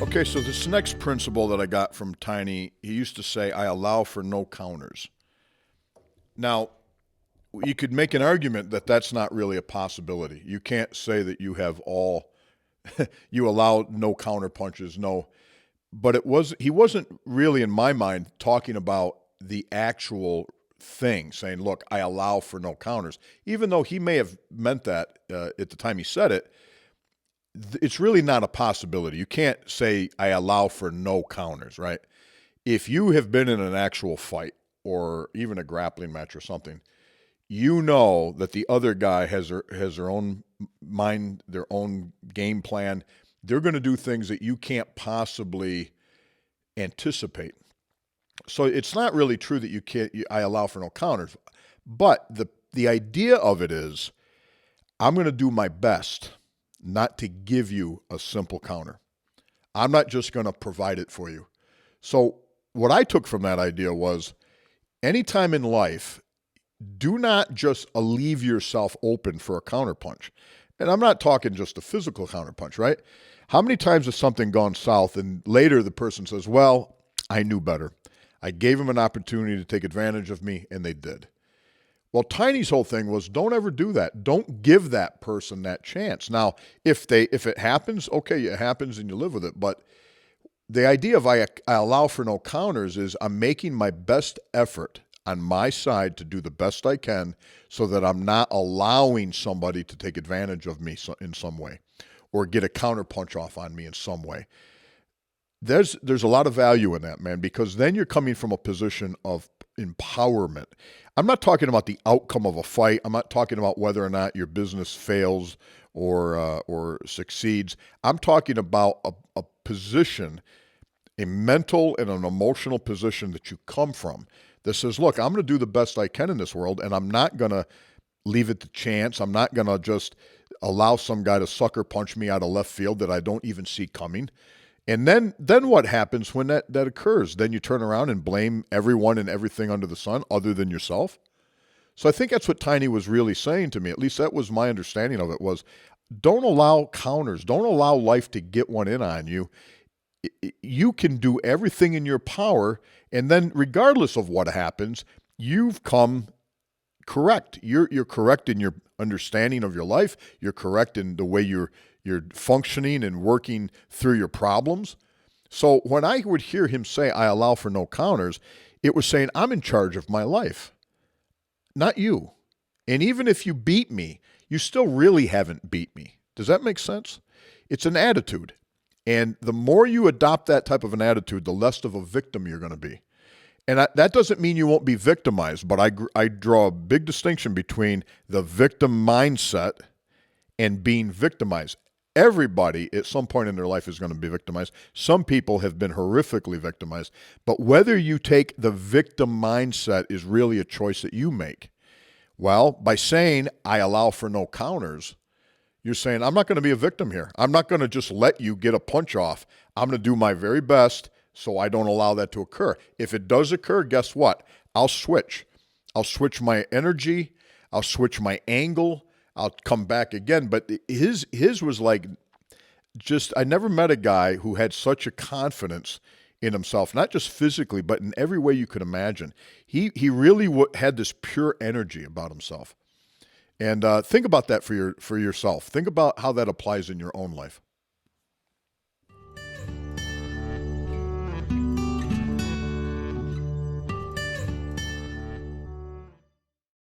Okay, so this next principle that I got from Tiny, he used to say, I allow for no counters. Now, you could make an argument that that's not really a possibility. You can't say that you have all, you allow no counter punches, no. But he wasn't really, in my mind, talking about the actual thing, saying, look, I allow for no counters. Even though he may have meant that at the time he said it, it's really not a possibility. You can't say I allow for no counters, right? If you have been in an actual fight or even a grappling match or something, you know that the other guy has their own mind, their own game plan. They're going to do things that you can't possibly anticipate. So it's not really true that I allow for no counters. But the idea of it is I'm going to do my best not to give you a simple counter. I'm not just going to provide it for you. So what I took from that idea was anytime in life, do not just leave yourself open for a counterpunch. And I'm not talking just a physical counterpunch, right? How many times has something gone south and later the person says, well, I knew better. I gave them an opportunity to take advantage of me, and they did. Well, Tiny's whole thing was don't ever do that. Don't give that person that chance. Now, if it happens, okay, it happens and you live with it. But the idea of I allow for no counters is I'm making my best effort on my side to do the best I can so that I'm not allowing somebody to take advantage of me in some way or get a counter punch off on me in some way. There's a lot of value in that, man, because then you're coming from a position of empowerment. I'm not talking about the outcome of a fight. I'm not talking about whether or not your business fails or succeeds. I'm talking about a position, a mental and an emotional position that you come from that says, look, I'm going to do the best I can in this world, and I'm not going to leave it to chance. I'm not going to just allow some guy to sucker punch me out of left field that I don't even see coming. And then what happens when that occurs? Then you turn around and blame everyone and everything under the sun other than yourself. So I think that's what Tiny was really saying to me. At least that was my understanding of it, was don't allow counters. Don't allow life to get one in on you. You can do everything in your power, and then regardless of what happens, you've come correct. You're correct in your understanding of your life. You're correct in the way you're functioning and working through your problems. So when I would hear him say, I allow for no counters, it was saying, I'm in charge of my life, not you. And even if you beat me, you still really haven't beat me. Does that make sense? It's an attitude. And the more you adopt that type of an attitude, the less of a victim you're going to be. And that doesn't mean you won't be victimized, but I draw a big distinction between the victim mindset and being victimized. Everybody at some point in their life is going to be victimized. Some people have been horrifically victimized. But whether you take the victim mindset is really a choice that you make. Well, by saying, I allow for no counters, you're saying, I'm not going to be a victim here. I'm not going to just let you get a punch off. I'm going to do my very best so I don't allow that to occur. If it does occur, guess what? I'll switch. I'll switch my energy. I'll switch my angle. I'll come back again. But his was like just, I never met a guy who had such a confidence in himself, not just physically, but in every way you could imagine. He really had this pure energy about himself. And think about that for yourself. Think about how that applies in your own life.